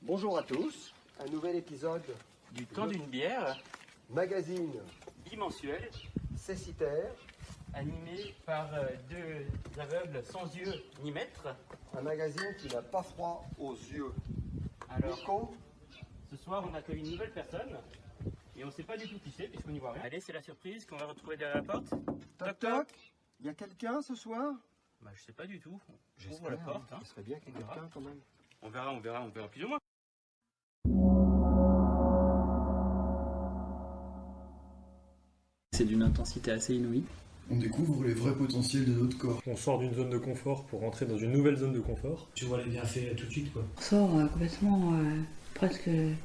Bonjour à tous, un nouvel épisode du temps d'une bière, magazine bimensuel, cécitaire, animé par deux aveugles sans yeux ni maître. un magazine qui n'a pas froid aux yeux. Alors, Nico, ce soir, on accueille une nouvelle personne et on ne sait pas du tout qui c'est puisqu'on n'y voit rien. Allez, c'est la surprise qu'on va retrouver derrière la porte. toc toc, il y a quelqu'un ce soir? Bah, je sais pas du tout. On ouvre J'espère, la porte. Hein. Ce serait bien qu'il y ait quelqu'un quand même. On verra plus ou moins. C'est d'une intensité assez inouïe. On découvre les vrais potentiels de notre corps. On sort d'une zone de confort pour rentrer dans une nouvelle zone de confort. Tu vois les bienfaits tout de suite, quoi. On sort complètement presque zen.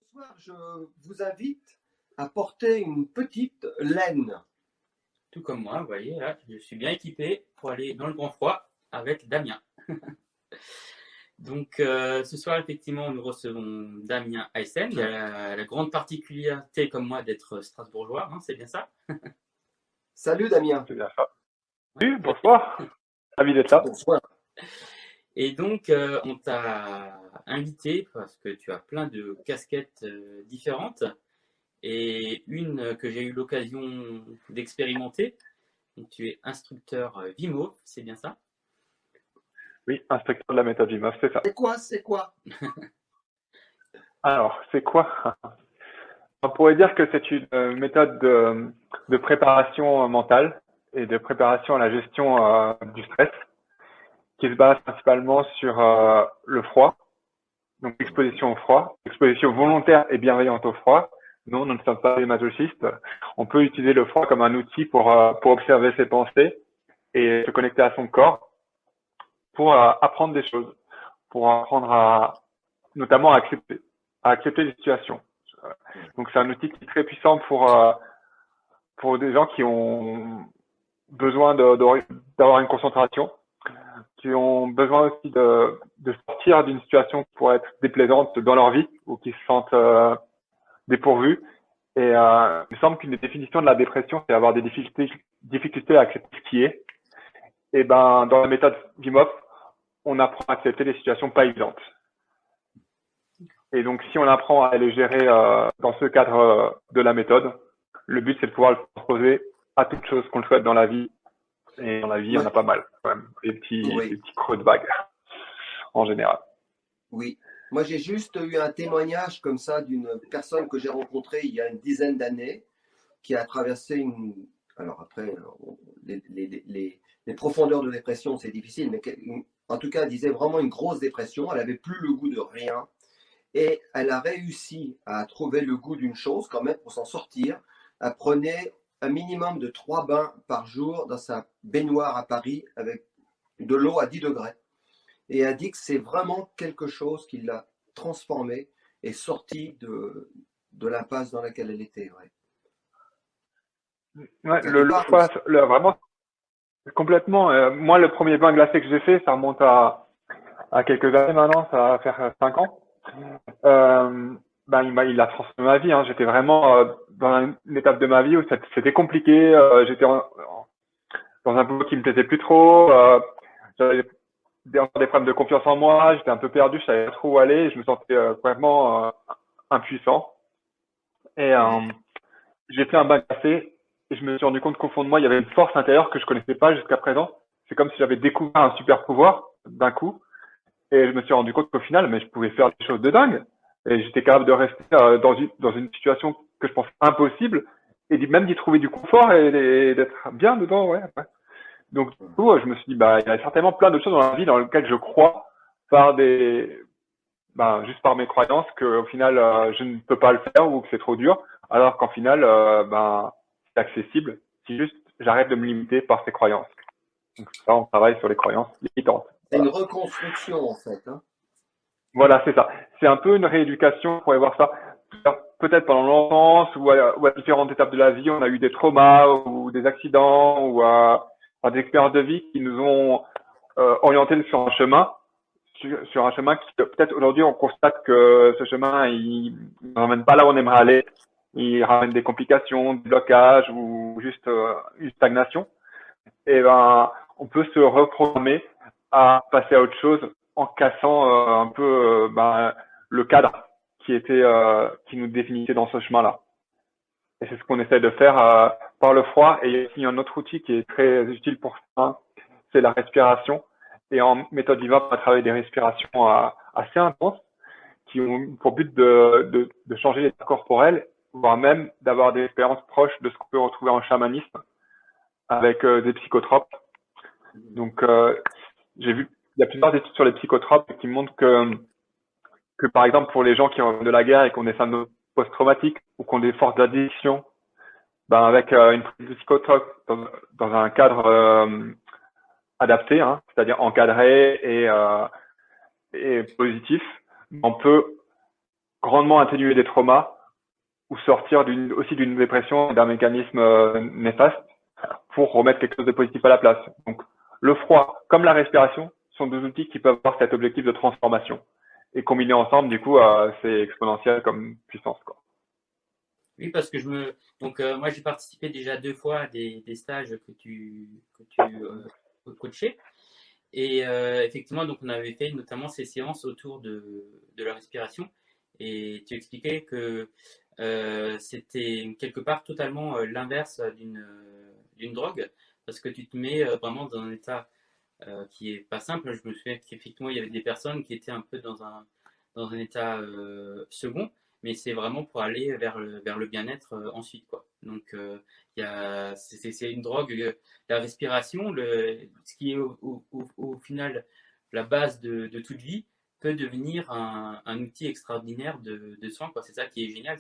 Ce soir, je vous invite à porter une petite laine. Tout comme moi, vous voyez, là, je suis bien équipé pour aller dans le grand froid avec Damien. Donc, ce soir, effectivement, nous recevons Damien Aysen, qui a la grande particularité, comme moi, d'être strasbourgeois, hein, c'est bien ça? Salut Damien. C'est bien ça. Oui, bonsoir. Ravi d'être là. Bonsoir. Et donc, on t'a invité parce que tu as plein de casquettes différentes et une que j'ai eu l'occasion d'expérimenter. Donc, tu es instructeur Vimo, c'est bien ça? Oui, instructeur de la méthode Vimov, c'est ça. C'est quoi? Alors, c'est quoi? On pourrait dire que c'est une méthode de préparation mentale et de préparation à la gestion du stress qui se base principalement sur le froid, donc l'exposition au froid, l'exposition volontaire et bienveillante au froid. Non, nous ne sommes pas des masochistes. On peut utiliser le froid comme un outil pour observer ses pensées et se connecter à son corps, pour apprendre des choses, pour apprendre notamment à accepter les situations. Donc c'est un outil qui est très puissant pour des gens qui ont besoin d'avoir une concentration, qui ont besoin aussi de sortir d'une situation qui pourrait être déplaisante dans leur vie ou qui se sentent dépourvus. Et il me semble qu'une des définitions de la dépression, c'est avoir des difficultés à accepter ce qui est. Et ben dans la méthode Vimov, on apprend à accepter les situations pas évidentes. Et donc, si on apprend à les gérer dans ce cadre de la méthode, le but, c'est de pouvoir le proposer à toute chose qu'on le souhaite dans la vie. Et dans la vie, on a pas mal, quand même, des petits creux de vague, en général. Oui. Moi, j'ai juste eu un témoignage comme ça d'une personne que j'ai rencontrée il y a une dizaine d'années qui a traversé une... Alors après, les profondeurs de dépression, c'est difficile, mais en tout cas, elle disait vraiment une grosse dépression. Elle n'avait plus le goût de rien. Et elle a réussi à trouver le goût d'une chose quand même pour s'en sortir. Elle prenait un minimum de 3 bains par jour dans sa baignoire à Paris avec de l'eau à 10 degrés. Et elle dit que c'est vraiment quelque chose qui l'a transformée et sortie de l'impasse dans laquelle elle était. Ouais, le froid, vraiment, complètement. Moi, le premier bain glacé que j'ai fait, ça remonte à quelques années maintenant, ça va faire 5 ans. Il a transformé ma vie. Hein. J'étais vraiment dans une étape de ma vie où c'était compliqué. J'étais dans un boulot qui me plaisait plus trop. J'avais des problèmes de confiance en moi. J'étais un peu perdu. Je savais pas trop où aller. Je me sentais vraiment impuissant. Et j'ai fait un bain glacé et je me suis rendu compte qu'au fond de moi, il y avait une force intérieure que je connaissais pas jusqu'à présent. C'est comme si j'avais découvert un super pouvoir d'un coup. Et je me suis rendu compte qu'au final, mais je pouvais faire des choses de dingue. Et j'étais capable de rester dans une situation que je pense impossible et même d'y trouver du confort et d'être bien dedans. Ouais. Donc, du coup, je me suis dit, il y a certainement plein de choses dans la vie dans lesquelles je crois juste par mes croyances qu'au final, je ne peux pas le faire ou que c'est trop dur. Alors qu'en final, c'est accessible si juste j'arrête de me limiter par ces croyances. Donc, ça, on travaille sur les croyances limitantes. C'est une reconstruction en fait. Hein. Voilà, c'est ça. C'est un peu une rééducation, on pourrait voir ça. Peut-être pendant l'enfance ou à différentes étapes de la vie, on a eu des traumas ou des accidents ou des expériences de vie qui nous ont orientés sur un chemin qui peut-être aujourd'hui on constate que ce chemin il ne ramène pas là où on aimerait aller. Il ramène des complications, des blocages ou juste une stagnation. Et on peut se reprogrammer à passer à autre chose en cassant un peu le cadre qui nous définissait dans ce chemin-là. Et c'est ce qu'on essaie de faire par le froid. Et il y a aussi un autre outil qui est très utile pour ça, c'est la respiration. Et en méthode Viva, on va travailler des respirations assez intenses qui ont pour but de changer l'état corporel, voire même d'avoir des expériences proches de ce qu'on peut retrouver en chamanisme avec des psychotropes. Donc, j'ai vu, il y a plusieurs études sur les psychotropes qui montrent que par exemple, pour les gens qui ont de la guerre et qui ont des syndromes post-traumatiques ou qui ont des forces d'addiction, avec une prise de psychotrope dans un cadre adapté, hein, c'est-à-dire encadré et positif, on peut grandement atténuer des traumas ou sortir aussi d'une dépression et d'un mécanisme néfaste pour remettre quelque chose de positif à la place. Donc, le froid comme la respiration sont deux outils qui peuvent avoir cet objectif de transformation. Et combinés ensemble, du coup, c'est exponentiel comme puissance, quoi. Oui, parce que moi j'ai participé déjà 2 fois à des stages que tu coachais. Et effectivement, donc on avait fait notamment ces séances autour de la respiration. Et tu expliquais que c'était quelque part totalement l'inverse d'une drogue, parce que tu te mets vraiment dans un état qui est pas simple. Je me souviens qu'effectivement, il y avait des personnes qui étaient un peu dans un état second, mais c'est vraiment pour aller vers le bien-être ensuite, quoi. Donc, c'est une drogue, la respiration, ce qui est au final la base de toute vie, peut devenir un outil extraordinaire de soin, quoi. C'est ça qui est génial.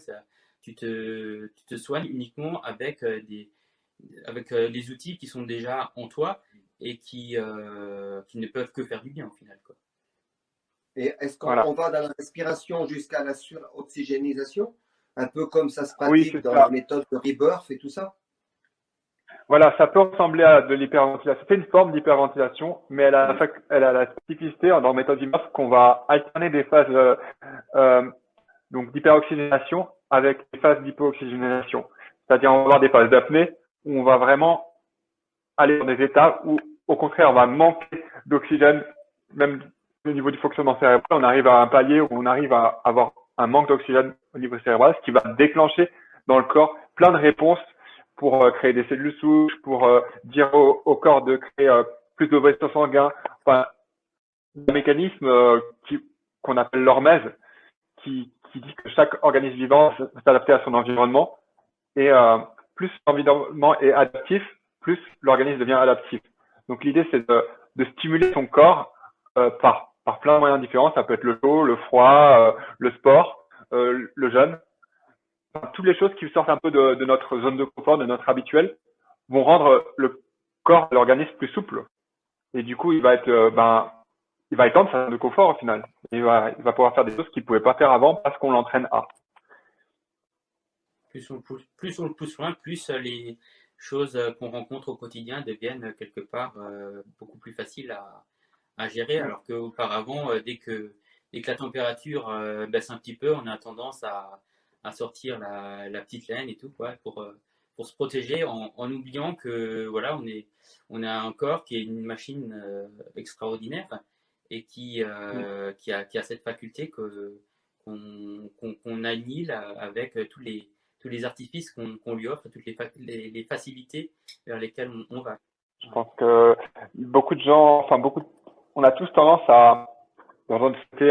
Tu te soignes uniquement avec les outils qui sont déjà en toi et qui ne peuvent que faire du bien au final, quoi. Et est-ce qu'on Voilà. va dans la respiration jusqu'à la suroxygénisation, un peu comme ça se Oui, pratique c'est dans ça. la méthode de Rebirth et tout ça? Voilà, ça peut ressembler à de l'hyperventilation. C'est une forme d'hyperventilation, mais elle a la spécificité dans la méthode Viva qu'on va alterner des phases donc d'hyperoxygénation avec des phases d'hypooxygénation. C'est-à-dire, on va avoir des phases d'apnée où on va vraiment aller dans des états où, au contraire, on va manquer d'oxygène, même au niveau du fonctionnement cérébral. On arrive à un palier où on arrive à avoir un manque d'oxygène au niveau cérébral, ce qui va déclencher dans le corps plein de réponses pour créer des cellules souches, pour dire au corps de créer plus de vaisseaux sanguins. Enfin, un mécanisme qu'on appelle l'hormèse, qui dit que chaque organisme vivant s'adapte à son environnement. Et plus l'environnement est adaptif, plus l'organisme devient adaptif. Donc l'idée, c'est de stimuler son corps par plein de moyens différents. Ça peut être le chaud, le froid, le sport, le jeûne. Enfin, toutes les choses qui sortent un peu de notre zone de confort, de notre habituel, vont rendre le corps de l'organisme plus souple. Et du coup, il va étendre sa zone de confort au final. Il va pouvoir faire des choses qu'il ne pouvait pas faire avant parce qu'on l'entraîne à. Plus on le pousse loin, plus les choses qu'on rencontre au quotidien deviennent quelque part beaucoup plus faciles à gérer, alors qu'auparavant, dès que la température baisse un petit peu, on a tendance à sortir la petite laine et tout, quoi, pour se protéger en oubliant que voilà, on a un corps qui est une machine extraordinaire et qui a cette faculté qu'on annihile avec tous les artifices qu'on lui offre, toutes les facilités vers lesquelles on va. Je pense que beaucoup de gens, on a tous tendance dans notre société,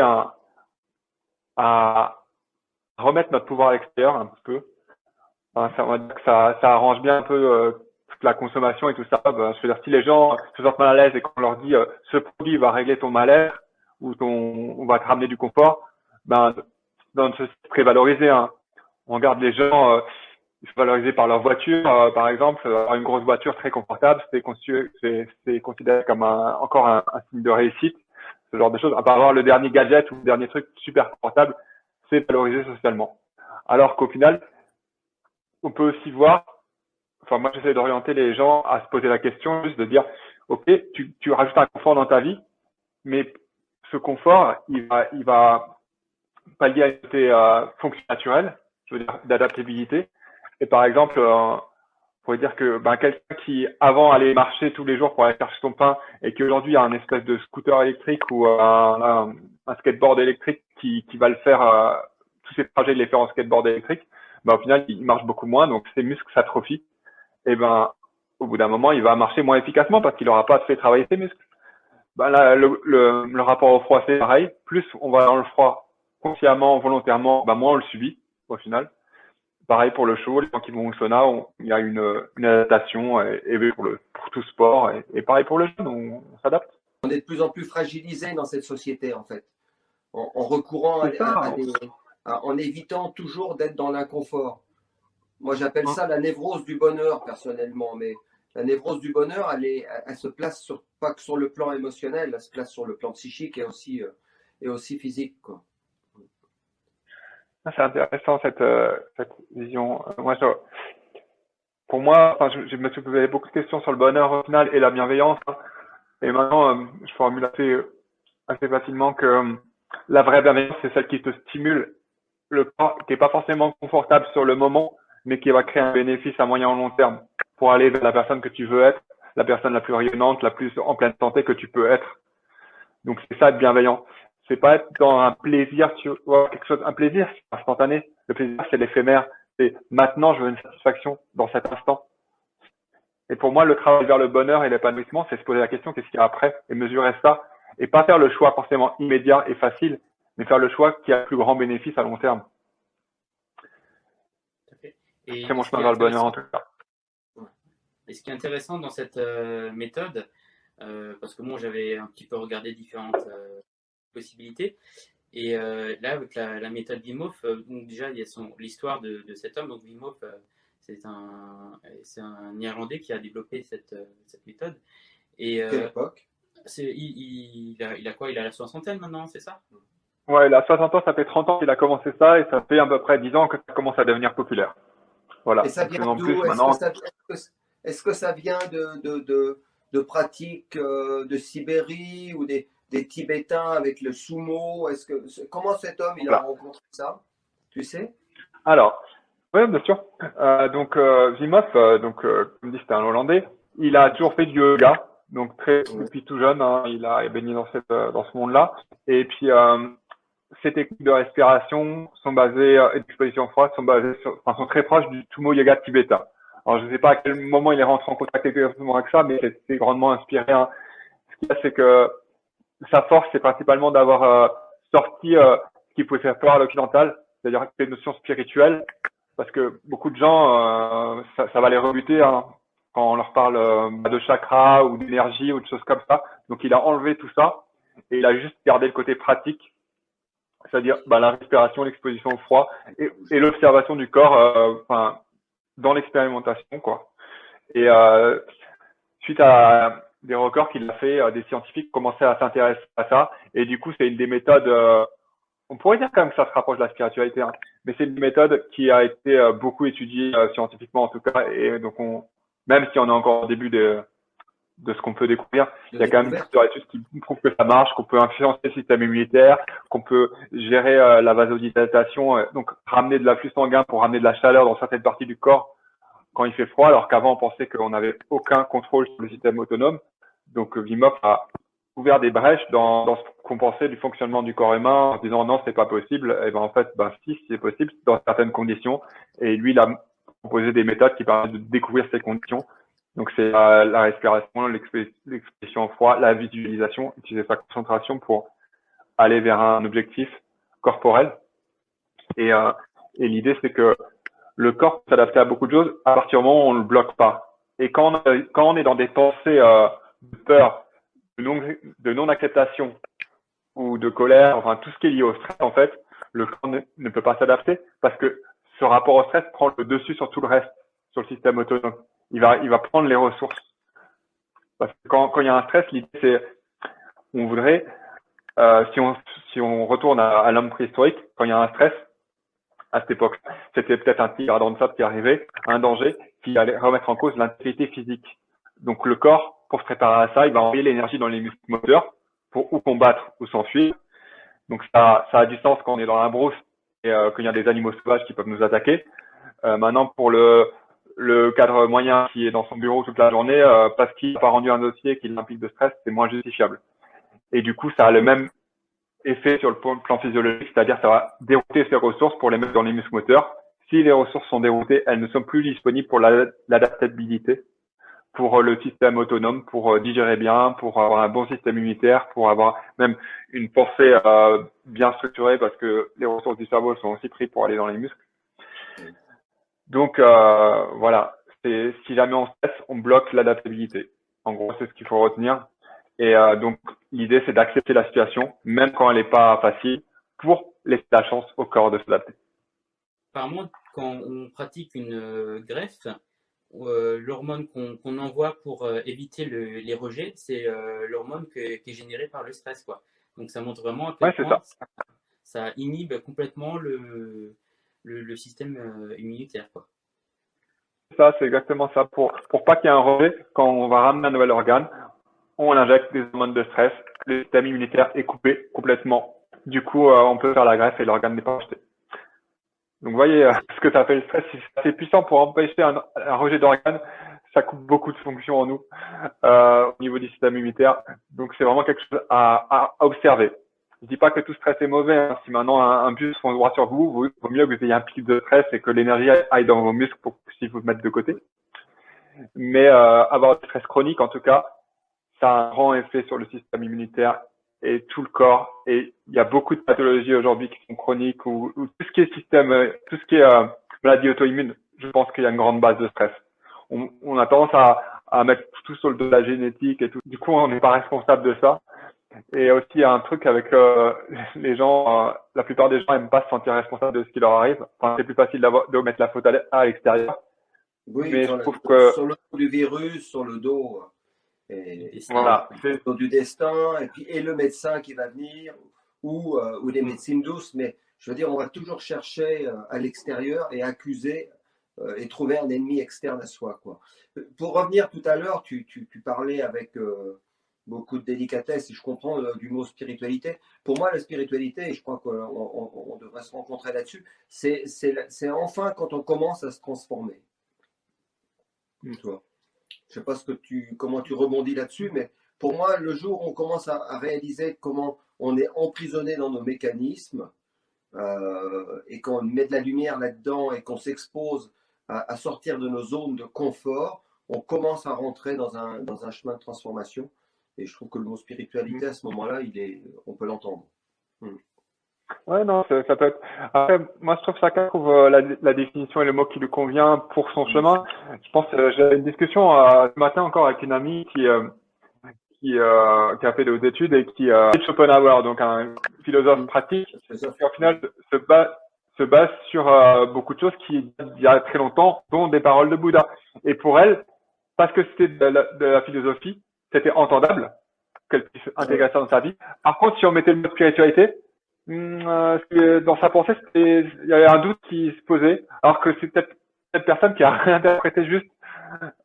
à remettre notre pouvoir à l'extérieur un petit peu. Enfin, on va dire que ça arrange bien un peu toute la consommation et tout ça. Je veux dire, si les gens se sentent mal à l'aise et qu'on leur dit ce produit va régler ton mal-être ou on va te ramener du confort, dans notre société très valorisé, hein. On regarde les gens, ils sont valorisés par leur voiture, par exemple. Avoir une grosse voiture très confortable, c'est considéré comme encore un signe de réussite, ce genre de choses. À part avoir le dernier gadget ou le dernier truc super confortable, c'est valorisé socialement. Alors qu'au final, on peut aussi voir, enfin moi j'essaie d'orienter les gens à se poser la question, juste de dire, ok, tu rajoutes un confort dans ta vie, mais ce confort, il va pallier à une fonction naturelle, je veux dire d'adaptabilité. Et par exemple, pourrait dire que quelqu'un qui avant allait marcher tous les jours pour aller chercher son pain et qui aujourd'hui a un espèce de scooter électrique ou un skateboard électrique qui va le faire, tous ses trajets de les faire en skateboard électrique, au final il marche beaucoup moins, donc ses muscles s'atrophient. Et au bout d'un moment il va marcher moins efficacement parce qu'il n'aura pas fait travailler ses muscles. Là, le rapport au froid c'est pareil, plus on va dans le froid consciemment, volontairement, moins on le subit au final. Pareil pour le chaud, les gens qui vont au sauna, il y a une adaptation et pour tout sport et pareil pour le jeûne, on s'adapte. On est de plus en plus fragilisé dans cette société en fait, en recourant en évitant toujours d'être dans l'inconfort. Moi j'appelle ça la névrose du bonheur personnellement, mais la névrose du bonheur, elle se place pas que sur le plan émotionnel, elle se place sur le plan psychique et aussi physique, quoi. C'est intéressant cette vision. Pour moi, je me suis posé beaucoup de questions sur le bonheur au final et la bienveillance. Et maintenant, je formule assez facilement que la vraie bienveillance, c'est celle qui te stimule le corps, qui est pas forcément confortable sur le moment, mais qui va créer un bénéfice à moyen ou long terme pour aller vers la personne que tu veux être, la personne la plus rayonnante, la plus en pleine santé que tu peux être. Donc c'est ça être bienveillant. C'est pas être dans un plaisir, un plaisir c'est instantané. Le plaisir c'est l'éphémère. C'est maintenant je veux une satisfaction dans cet instant. Et pour moi le travail vers le bonheur et l'épanouissement, c'est se poser la question qu'est-ce qu'il y a après et mesurer ça et pas faire le choix forcément immédiat et facile, mais faire le choix qui a le plus grand bénéfice à long terme. C'est mon chemin vers le bonheur en tout cas. Et ce qui est intéressant dans cette méthode, parce que moi j'avais un petit peu regardé différentes possibilités, et là avec la méthode Wim Hof, donc déjà il y a l'histoire de cet homme. Donc Wim Hof, c'est un Néerlandais qui a développé cette méthode. Et quelle époque? Il a quoi? Il a la soixantaine maintenant, c'est ça? Ouais, il a 60 ans, ça fait 30 ans qu'il a commencé ça et ça fait à peu près 10 ans que ça commence à devenir populaire. Voilà. Et ça vient d'où? Est-ce que ça vient de pratiques de Sibérie ou des Tibétains avec le sumo? Comment cet homme il a rencontré ça? Tu sais? Alors, oui, bien sûr. Wim Hof, comme dit, c'était un Hollandais. Il a toujours fait du yoga, donc depuis tout jeune, il a baigné dans ce monde-là. Et puis ces techniques de respiration sont basées et d'exposition froide sont très proches du Tummo Yoga tibétain. Alors, je ne sais pas à quel moment il est rentré en contact exactement avec ça, mais c'est grandement inspiré. Ce qu'il y a, c'est que sa force, c'est principalement d'avoir sorti ce qui pouvait faire peur à l'occidental, c'est-à-dire des notions spirituelles, parce que beaucoup de gens, ça va les rebuter quand on leur parle de chakra ou d'énergie ou de choses comme ça. Donc, il a enlevé tout ça et il a juste gardé le côté pratique, c'est-à-dire la respiration, l'exposition au froid et l'observation du corps, dans l'expérimentation, quoi. Et suite à des records qu'il a fait, des scientifiques commençaient à s'intéresser à ça. Et du coup, c'est une des méthodes, on pourrait dire quand même que ça se rapproche de la spiritualité, mais c'est une méthode qui a été beaucoup étudiée scientifiquement en tout cas. Et donc, même si on est encore au début de ce qu'on peut découvrir, il y a quand même plusieurs études qui prouvent que ça marche, qu'on peut influencer le système immunitaire, qu'on peut gérer la vasodilatation, donc ramener de l'afflux sanguin pour ramener de la chaleur dans certaines parties du corps quand il fait froid, alors qu'avant on pensait qu'on n'avait aucun contrôle sur le système autonome. Donc Wim Hof a ouvert des brèches dans ce qu'on pensait du fonctionnement du corps humain en disant non, c'est pas possible. Et en fait, si, c'est possible dans certaines conditions. Et lui, il a proposé des méthodes qui permettent de découvrir ces conditions. Donc c'est la respiration, l'exposition au froid, la visualisation, utiliser sa concentration pour aller vers un objectif corporel. Et l'idée, c'est que le corps peut s'adapter à beaucoup de choses à partir du moment où on ne le bloque pas. Et quand on est dans des pensées de peur, de non-acceptation ou de colère, enfin tout ce qui est lié au stress, en fait, le corps ne peut pas s'adapter parce que ce rapport au stress prend le dessus sur tout le reste, sur le système autonome. Il va prendre les ressources. Parce que quand il y a un stress, l'idée c'est, on voudrait, si on retourne à l'homme préhistorique, quand il y a un stress, à cette époque, c'était peut-être un tigre à dents de sable qui arrivait, un danger qui allait remettre en cause l'intégrité physique. Donc le corps, pour se préparer à ça, il va envoyer l'énergie dans les muscles moteurs pour ou combattre ou s'enfuir. Donc ça a du sens quand on est dans la brousse et qu'il y a des animaux sauvages qui peuvent nous attaquer. Maintenant, pour le cadre moyen qui est dans son bureau toute la journée, parce qu'il n'a pas rendu un dossier qui l'implique de stress, c'est moins justifiable. Et du coup, ça a le même effet sur le plan physiologique, c'est-à-dire ça va dérouter ses ressources pour les mettre dans les muscles moteurs. Si les ressources sont déroutées, elles ne sont plus disponibles pour l'adaptabilité, pour le système autonome, pour digérer bien, pour avoir un bon système immunitaire, pour avoir même une pensée bien structurée, parce que les ressources du cerveau sont aussi prises pour aller dans les muscles. Donc voilà, si jamais on stresse, on bloque l'adaptabilité. En gros, c'est ce qu'il faut retenir. Et donc l'idée, c'est d'accepter la situation, même quand elle n'est pas facile, pour laisser la chance au corps de s'adapter. Apparemment, quand on pratique une greffe, l'hormone qu'on envoie pour éviter les rejets, c'est l'hormone qui est générée par le stress, quoi. Donc ça montre vraiment à quel point ça inhibe complètement le système immunitaire, quoi. Ça, c'est exactement ça. Pour pas qu'il y ait un rejet, quand on va ramener un nouvel organe, on injecte des hormones de stress, le système immunitaire est coupé complètement. Du coup, on peut faire la greffe et l'organe n'est pas rejeté. Donc, vous voyez ce que ça fait le stress, c'est assez puissant pour empêcher un rejet d'organes. Ça coupe beaucoup de fonctions en nous au niveau du système immunitaire. Donc, c'est vraiment quelque chose à observer. Je dis pas que tout stress est mauvais. Hein. Si maintenant un bus fonce droit sur vous, il vaut mieux que vous ayez un pic de stress et que l'énergie aille dans vos muscles pour que vous puissiez vous mettre de côté. Mais avoir du stress chronique, en tout cas, ça a un grand effet sur le système immunitaire et tout le corps. Et il y a beaucoup de pathologies aujourd'hui qui sont chroniques ou tout ce qui est tout ce qui est maladie auto-immune. Je pense qu'il y a une grande base de stress. On a tendance à mettre tout sur le dos de la génétique et tout. Du coup, on n'est pas responsable de ça. Et aussi, il y a un truc avec les gens, la plupart des gens n'aiment pas se sentir responsable de ce qui leur arrive. Enfin, c'est plus facile de mettre la faute à l'extérieur. Oui, mais je trouve que sur le dos du virus, sur le dos, voilà, sur le dos du destin, et le médecin qui va venir, ou des médecines douces. Mais je veux dire, on va toujours chercher à l'extérieur et accuser et trouver un ennemi externe à soi, quoi. Pour revenir tout à l'heure, tu parlais avec beaucoup de délicatesse, et je comprends du mot spiritualité. Pour moi, la spiritualité, et je crois qu'on devrait se rencontrer là-dessus, c'est enfin quand on commence à se transformer. Toi. Je ne sais pas comment tu rebondis là-dessus, mais pour moi, le jour où on commence à réaliser comment on est emprisonné dans nos mécanismes, et qu'on met de la lumière là-dedans et qu'on s'expose à sortir de nos zones de confort, on commence à rentrer dans un chemin de transformation. Et je trouve que le mot spiritualité, à ce moment-là, on peut l'entendre. Ouais, non, ça peut être. Après, moi, je trouve que chacun trouve la définition et le mot qui lui convient pour son chemin. Je pense que j'avais une discussion ce matin encore avec une amie qui a fait des études et qui Schopenhauer, donc un philosophe pratique, qui au final se base sur beaucoup de choses qui datent d'il y a très longtemps, dont des paroles de Bouddha. Et pour elle, parce que c'était de la philosophie, c'était entendable qu'elle puisse intégrer ça dans sa vie. Par contre, si on mettait le mot spiritualité, dans sa pensée, il y avait un doute qui se posait, alors que c'est peut-être cette personne qui a réinterprété juste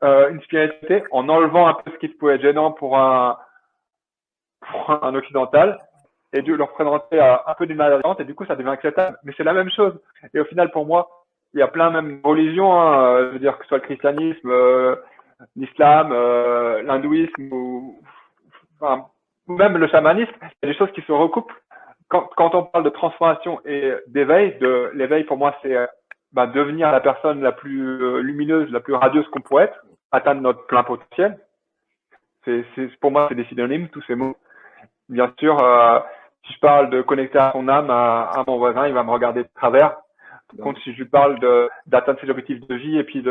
une spiritualité en enlevant un peu ce qui pouvait être gênant pour un occidental et de leur présenter un peu d'une manière différente, et du coup ça devient acceptable. Mais c'est la même chose. Et au final, pour moi, il y a plein même de religions, hein, je veux dire que ce soit le christianisme, l'islam, l'hindouisme ou même le chamanisme, il y a des choses qui se recoupent. Quand on parle de transformation et d'éveil, l'éveil pour moi c'est devenir la personne la plus lumineuse, la plus radieuse qu'on pourrait être, atteindre notre plein potentiel. Pour moi c'est des synonymes, tous ces mots. Bien sûr, si je parle de connecter à son âme à mon voisin, il va me regarder de travers. Par contre, si je lui parle d'atteindre ses objectifs de vie et puis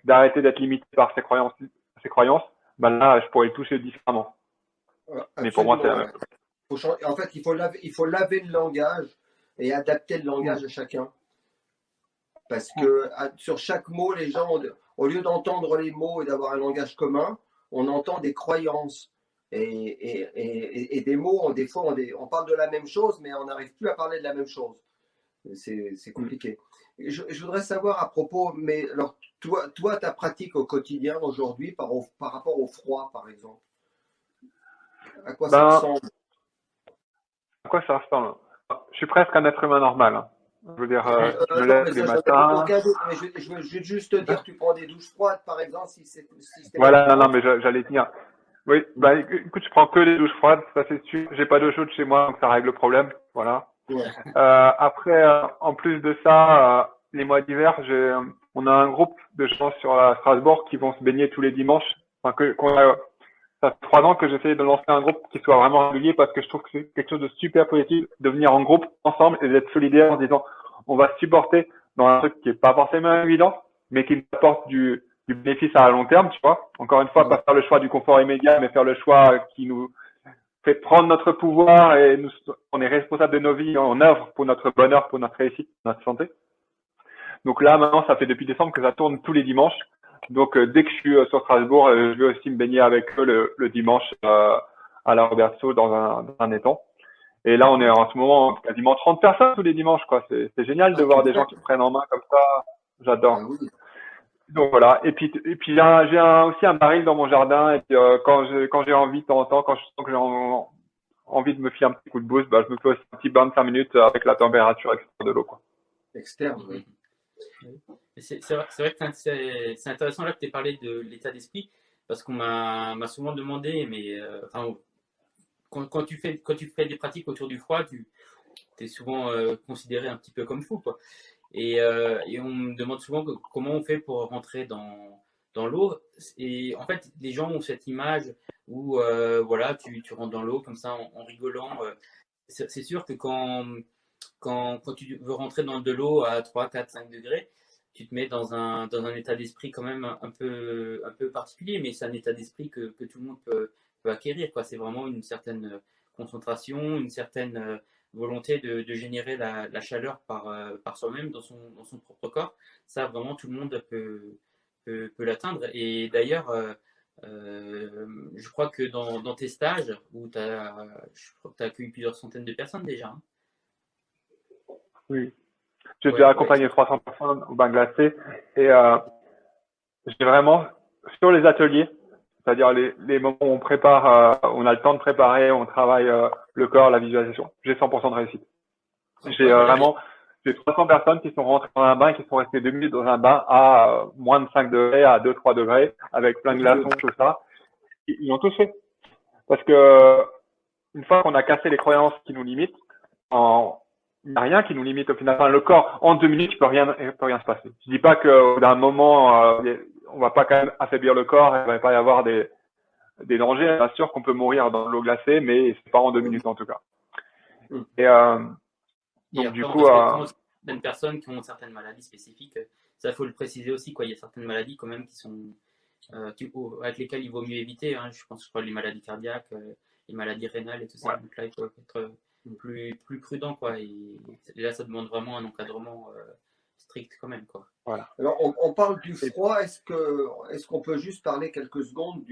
d'arrêter d'être limité par ses croyances, là je pourrais le toucher différemment. Mais pour moi c'est la même chose. En fait, il faut laver le langage et adapter le langage de chacun. Parce que sur chaque mot, les gens, au lieu d'entendre les mots et d'avoir un langage commun, on entend des croyances. Et des mots, des fois, on parle de la même chose, mais on n'arrive plus à parler de la même chose. C'est compliqué. Je voudrais savoir à propos, mais alors, toi, ta pratique au quotidien aujourd'hui par rapport au froid, par exemple, à quoi ça ressemble? À quoi ça ressemble? Je suis presque un être humain normal. Hein. Je veux dire, je me Non, lève mais tous les ça, j'en ai matins. aucun doute. Mais je veux juste te dire, tu prends des douches froides, par exemple, Voilà, non, non, systématiquement. mais j'allais tenir. Oui, bah écoute, je prends que des douches froides, ça c'est sûr. J'ai pas d'eau chaude chez moi, donc ça règle le problème. Voilà. Ouais. Après, en plus de ça, les mois d'hiver, on a un groupe de gens sur Strasbourg qui vont se baigner tous les dimanches. Enfin, ça fait 3 ans que j'essaie de lancer un groupe qui soit vraiment régulier parce que je trouve que c'est quelque chose de super positif de venir en groupe ensemble et d'être solidaire en se disant on va se supporter dans un truc qui est pas forcément évident, mais qui nous apporte du bénéfice à long terme, tu vois. Encore une fois, pas faire le choix du confort immédiat, mais faire le choix qui nous fait prendre notre pouvoir et on est responsable de nos vies, on œuvre pour notre bonheur, pour notre réussite, pour notre santé. Donc là, maintenant, ça fait depuis décembre que ça tourne tous les dimanches. Donc dès que je suis sur Strasbourg, je vais aussi me baigner avec eux le dimanche à la Roberto dans un étang. Et là, on est en ce moment quasiment 30 personnes tous les dimanches, quoi. C'est génial de Ah, voir tu des gens fais. qui se prennent en main comme ça. J'adore. Ah oui. Donc voilà. Et puis aussi un baril dans mon jardin. Et puis quand j'ai envie de temps en temps, quand je sens que envie de me filer un petit coup de boost, bah, je me fais aussi un petit bain de 5 minutes avec la température extérieure de l'eau, quoi. Externe, oui. C'est vrai que c'est intéressant là que tu aies parlé de l'état d'esprit, parce qu'on m'a souvent demandé, mais enfin, quand tu fais des pratiques autour du froid, tu es souvent considéré un petit peu comme fou, quoi. Et on me demande souvent comment on fait pour rentrer dans l'eau. Et en fait, les gens ont cette image où voilà, tu rentres dans l'eau comme ça en rigolant. C'est sûr que quand tu veux rentrer dans de l'eau à 3, 4, 5 degrés, tu te mets dans un état d'esprit quand même un peu particulier, mais c'est un état d'esprit que tout le monde peut acquérir, quoi. C'est vraiment une certaine concentration, une certaine volonté de générer la chaleur par soi-même dans son propre corps. Ça, vraiment, tout le monde peut l'atteindre. Et d'ailleurs, je crois que dans tes stages, où je crois que tu as accueilli plusieurs centaines de personnes déjà, hein. Oui. J'ai Ouais, déjà ouais. accompagné 300 personnes au bain glacé et j'ai vraiment sur les ateliers, c'est-à-dire les moments où on prépare, on a le temps de préparer, on travaille le corps, la visualisation, j'ai 100% de réussite. J'ai Ouais, voilà, vraiment j'ai 300 personnes qui sont rentrées dans un bain et qui sont restées 2 minutes dans un bain à moins de 5 degrés, à 2-3 degrés, avec plein de glaçons, tout ça. Ils l'ont tous fait. Parce que une fois qu'on a cassé les croyances qui nous limitent, il n'y a rien qui nous limite au final. Enfin, le corps, en 2 minutes, il peut rien se passer. Je dis pas que d'un moment, on va pas quand même affaiblir le corps, il va pas y avoir des dangers. Bien sûr qu'on peut mourir dans l'eau glacée, mais c'est pas en 2 minutes en tout cas. Et Et donc après, du en coup, respectant aussi certaines personnes qui ont certaines maladies spécifiques, ça faut le préciser aussi, quoi. Il y a certaines maladies quand même qui sont avec lesquelles il vaut mieux éviter, hein. Je crois les maladies cardiaques, les maladies rénales et tout ça. Ouais. Donc là, il faut être plus prudent, quoi. Et là, ça demande vraiment un encadrement strict quand même, quoi. voilà. Alors, on parle du froid. Est-ce qu'on peut juste parler quelques secondes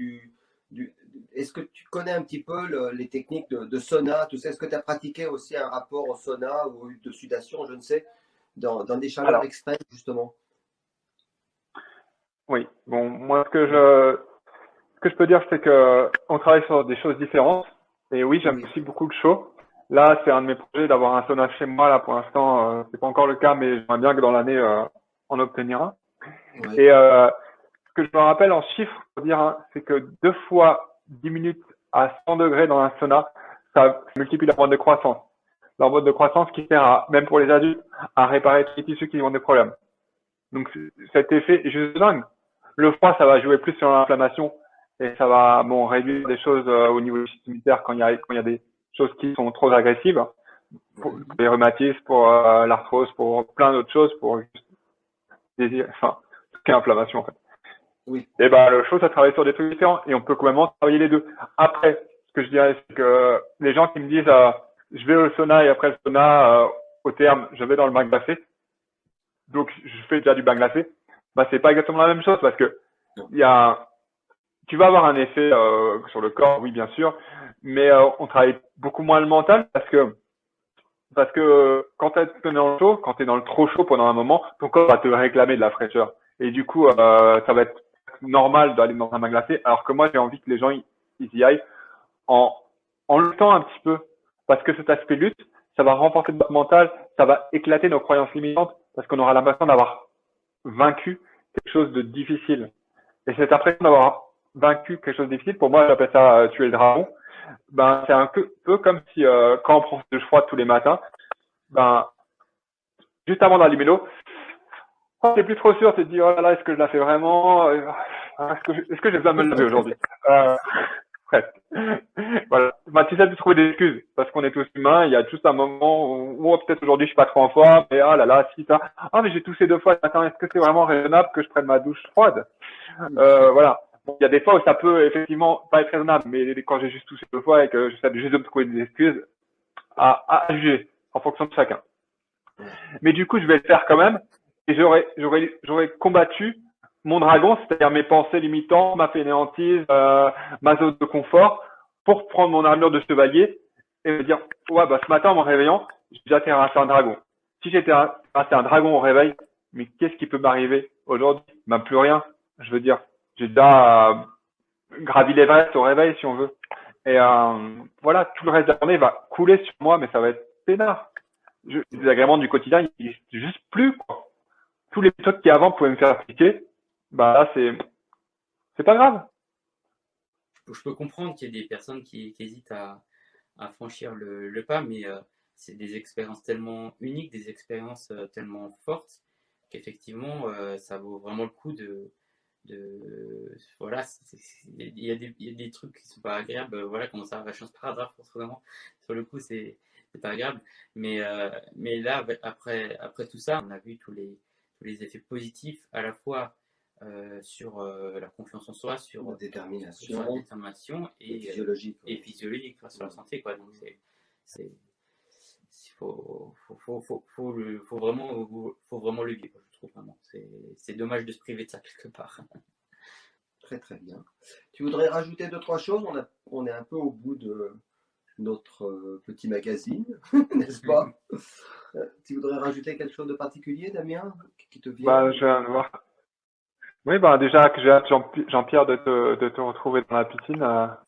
est-ce que tu connais un petit peu les techniques de sauna, tout ça? Est-ce que tu as pratiqué aussi un rapport au sauna ou de sudation, je ne sais, dans des chaleurs Alors, extrêmes, justement? oui. Bon, moi, ce que je peux dire, c'est que on travaille sur des choses différentes. Et oui, j'aime Oui. aussi beaucoup le chaud. Là, c'est un de mes projets d'avoir un sauna chez moi. Là, pour l'instant, c'est pas encore le cas, mais j'aimerais bien que dans l'année, en obtenir un. Ouais. Et ce que je me rappelle en chiffres, pour dire, hein, c'est que 2 fois 10 minutes à 100 degrés dans un sauna, ça multiplie l'hormone de croissance. L'hormone de croissance qui sert même pour les adultes, à réparer tous les tissus qui ont des problèmes. Donc, cet effet est juste dingue. Le froid, ça va jouer plus sur l'inflammation et ça va, bon, réduire des choses au niveau du système immunitaire quand il y a des choses qui sont trop agressives, pour les rhumatismes, pour l'arthrose, pour plein d'autres choses, pour enfin, tout ce qui est inflammation, en fait. Oui. Et ben, le chaud, ça travaille sur des trucs différents et on peut quand même travailler les deux. Après, ce que je dirais, c'est que les gens qui me disent, je vais au sauna et après le sauna, au terme, je vais dans le bain glacé. Donc, je fais déjà du bain glacé. Bah, c'est pas exactement la même chose parce que tu vas avoir un effet sur le corps, oui, bien sûr, mais on travaille beaucoup moins le mental parce que quand tu es dans le chaud, quand tu es dans le trop chaud pendant un moment, ton corps va te réclamer de la fraîcheur. Et du coup, ça va être normal d'aller dans un bain glacé, alors que moi, j'ai envie que les gens ils y aillent en luttant un petit peu. Parce que cet aspect lutte, ça va renforcer notre mental, ça va éclater nos croyances limitantes parce qu'on aura l'impression d'avoir vaincu quelque chose de difficile. Et cette impression d'avoir vaincu quelque chose de difficile, pour moi, j'appelle ça tuer le dragon. Ben, c'est un peu comme si quand on prend de froid tous les matins, ben, juste avant d'allumer l'eau, quand t'es plus trop sûr, tu te dis oh là là, est-ce que je la fais vraiment est-ce que j'ai besoin de me lever aujourd'hui Bref. Voilà. Ben, tu sais de trouver des excuses parce qu'on est tous humains. Il y a juste un moment où peut-être aujourd'hui je suis pas trop en forme, mais ah là là, si ça, ah mais j'ai toussé 2 fois. Attends, est-ce que c'est vraiment raisonnable que je prenne ma douche froide Voilà. Bon, il y a des fois où ça peut effectivement pas être raisonnable, mais quand j'ai juste toussé 2 fois et que j'essaie juste de me trouver des excuses à juger en fonction de chacun. Mais du coup, je vais le faire quand même et j'aurais combattu mon dragon, c'est-à-dire mes pensées limitantes, ma fainéantise, ma zone de confort, pour prendre mon armure de chevalier et me dire ouais bah ce matin en me réveillant, j'ai déjà terrassé un dragon. Si j'ai terrassé un dragon au réveil, mais qu'est-ce qui peut m'arriver aujourd'hui? Même plus rien. Je veux dire, j'ai déjà gravi l'Everest au réveil si on veut. Et voilà, tout le reste de la journée va couler sur moi, mais ça va être peinard. Les agréments du quotidien, il n'existe juste plus, quoi. Tous les méthodes qui avant pouvaient me faire appliquer, bah là, c'est pas grave. Je peux comprendre qu'il y ait des personnes qui hésitent à franchir le pas, mais c'est des expériences tellement uniques, des expériences tellement fortes, qu'effectivement, ça vaut vraiment le coup voilà, il y a des trucs qui sont pas agréables, voilà, comment ça va changer par hasard, forcément, sur le coup, c'est pas agréable, mais là, après tout ça, on a vu tous les effets positifs, à la fois sur la confiance en soi, sur La sur la détermination détermination physiologique. et physiologique, quoi, sur la santé, quoi. Donc faut vraiment le vivre, je trouve vraiment. C'est dommage de se priver de ça quelque part. Très très bien. Tu voudrais rajouter 2-3 choses? On est un peu au bout de notre petit magazine, n'est-ce pas? Tu voudrais rajouter quelque chose de particulier, Damien, qui te vient? Bah, je viens de voir. Oui, bah déjà que j'ai hâte, Jean-Pierre, de te retrouver dans la piscine,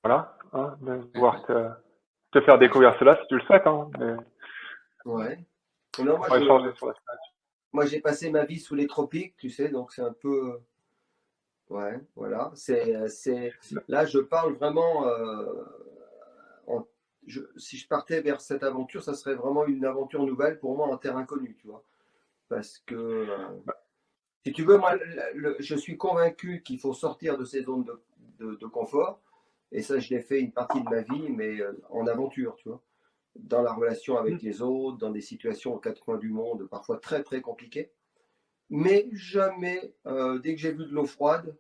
voilà, hein, de pouvoir te faire découvrir cela si tu le souhaites, hein, mais Ouais. Non, on va échanger sur la semaine. moi j'ai passé ma vie sous les tropiques, tu sais, donc c'est un peu. Ouais, voilà. Là, je parle vraiment. Si je partais vers cette aventure, ça serait vraiment une aventure nouvelle pour moi en terre inconnue, tu vois. Parce que, si tu veux, moi, je suis convaincu qu'il faut sortir de ces zones de confort. Et ça, je l'ai fait une partie de ma vie, mais en aventure, tu vois. Dans la relation avec les autres, dans des situations aux 4 coins du monde, parfois très, très compliquées. Mais jamais, dès que j'ai vu de l'eau froide,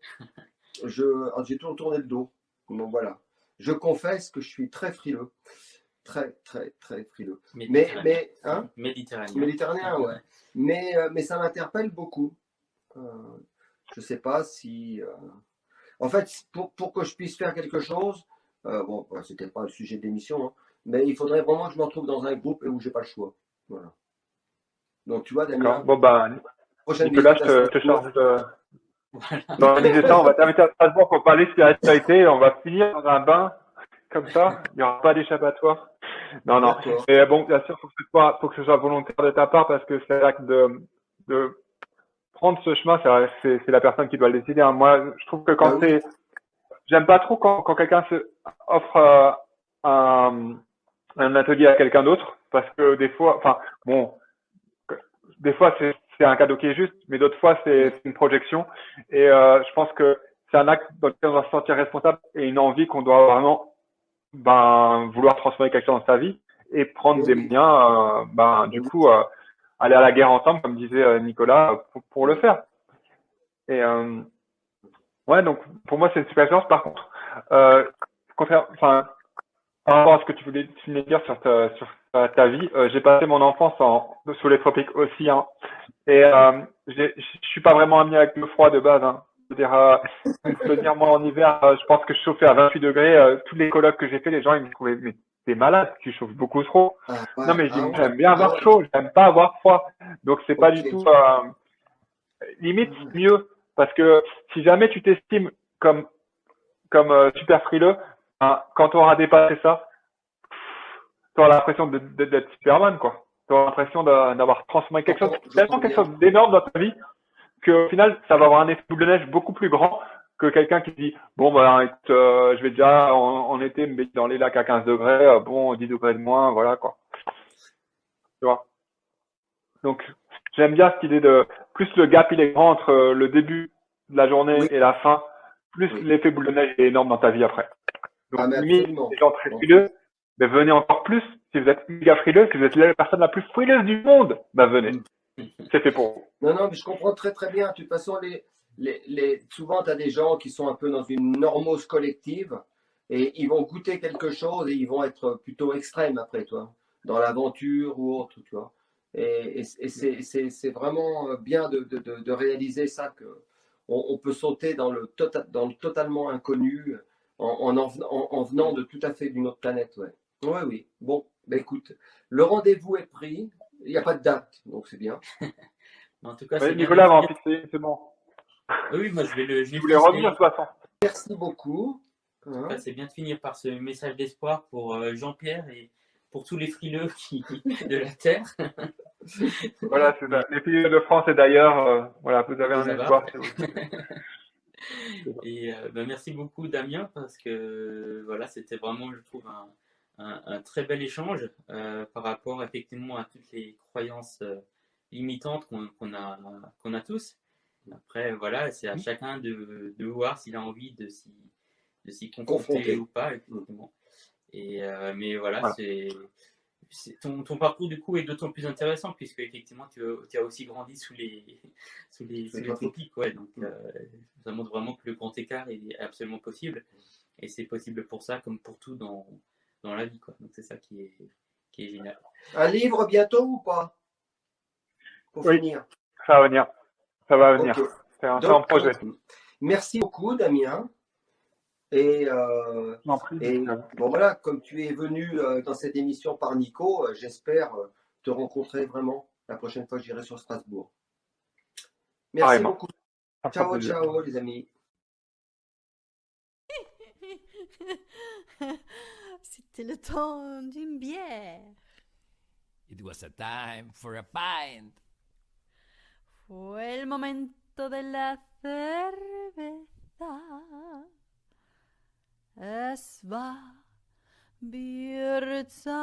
j'ai toujours tourné le dos. Donc voilà. Je confesse que je suis très frileux. Très, très, très frileux. Hein? Méditerranéen, ouais. Mais ça m'interpelle beaucoup. Je ne sais pas si. En fait, pour que je puisse faire quelque chose, bon, c'était pas le sujet de l'émission, hein, mais il faudrait vraiment que je me retrouve dans un groupe où j'ai pas le choix. Voilà. Donc tu vois, Damien. Bon, bah, Nicolas, je te charge de. Voilà. D'organiser ça, on va t'inviter à Strasbourg pour parler de spiritualité, on va finir dans un bain, comme ça, il n'y aura pas d'échappatoire. Non. D'accord. Et bon, bien sûr, faut que ce soit volontaire de ta part, parce que c'est là que de prendre ce chemin, c'est la personne qui doit le décider, hein. Moi, je trouve que quand oui. j'aime pas trop quand quelqu'un offre un atelier à quelqu'un d'autre, parce que des fois, enfin, bon, des fois c'est un cadeau qui est juste, mais d'autres fois c'est une projection. Et je pense que c'est un acte dans lequel on doit se sentir responsable et une envie qu'on doit vraiment vouloir transformer quelque chose dans sa vie et prendre des moyens, du coup, aller à la guerre ensemble, comme disait Nicolas, pour le faire. Et ouais, donc pour moi c'est une super expérience. Par contre, par rapport à ce que tu voulais dire sur ta vie, j'ai passé mon enfance sous les tropiques aussi, hein. Et je suis pas vraiment ami avec le froid de base, hein. Je veux dire, moi en hiver, je pense que je chauffais à 28 degrés. Tous les colocs que j'ai fait, les gens ils me trouvaient mais t'es malade, tu chauffes beaucoup trop. Ouais. Non mais j'aime bien avoir chaud, j'aime pas avoir froid. Donc c'est pas du tout limite mieux, parce que si jamais tu t'estimes comme super frileux, hein, quand on aura dépassé ça, t'auras l'impression d'être Superman, quoi. T'auras l'impression d'avoir transformé quelque chose, tellement quelque bien. chose d'énorme dans ta vie, qu'au final, ça va avoir un effet boule de neige beaucoup plus grand que quelqu'un qui dit, bon, bah, écoute, je vais déjà en été me mettre dans les lacs à 15 degrés, bon, 10 degrés de moins, voilà, quoi. Tu vois. Donc, j'aime bien cette idée de, plus le gap il est grand entre le début de la journée Oui, et la fin, plus oui. l'effet boule de neige est énorme dans ta vie après. Ah, Donc, mais limite, absolument. les gens très frileux, mais venez encore plus. Si vous êtes méga frileux, si vous êtes la personne la plus frileuse du monde, bah venez. C'est fait pour vous. Non, non, mais je comprends très très bien. De toute façon, souvent, tu as des gens qui sont un peu dans une normose collective et ils vont goûter quelque chose et ils vont être plutôt extrêmes après, toi, dans l'aventure ou autre, tu vois. Et c'est vraiment bien de réaliser ça, que on peut sauter dans le totalement inconnu en venant de tout à fait d'une autre planète, ouais. Ouais, oui. Bon, ben écoute, le rendez-vous est pris. Il n'y a pas de date, donc c'est bien. En tout cas, Oui, c'est bien de Nicolas le va en finir. fixer, c'est bon. Oui, moi, je vais Je le voulais revenir de ficeler. toute façon. Merci beaucoup. En tout Hein. cas, c'est bien de finir par ce message d'espoir pour Jean-Pierre et pour tous les frileux de la Terre. Voilà, c'est Mais ça. Les filles de France et d'ailleurs, voilà, vous avez un ça va. espoir. Si vous... Et merci beaucoup, Damien, parce que voilà, c'était vraiment, je trouve, un très bel échange par rapport effectivement à toutes les croyances limitantes qu'on a tous. Après, voilà, c'est à chacun de voir s'il a envie de s'y confronter Confronté. ou pas, effectivement. Et, mais voilà, Voilà. ton parcours du coup est d'autant plus intéressant puisque effectivement tu as aussi grandi sous les tropiques, ouais, donc ça montre vraiment que le grand écart est absolument possible et c'est possible pour ça comme pour tout dans la vie, quoi. Donc c'est ça qui est génial. Un livre bientôt ou pas? Pour Oui, finir. ça va venir. Ça va venir. Ok. C'est un Donc, projet. merci beaucoup, Damien. Et, Je m'en prie. et bon, voilà, comme tu es venu dans cette émission par Nico, j'espère te rencontrer vraiment la prochaine fois que j'irai sur Strasbourg. Merci Pareillement. beaucoup. Ça me fera Ciao, plaisir. ciao, les amis. C'était le temps d'une bière. It was a time for a pint. Fue el momento de la cerveza. Es war Bierzeit.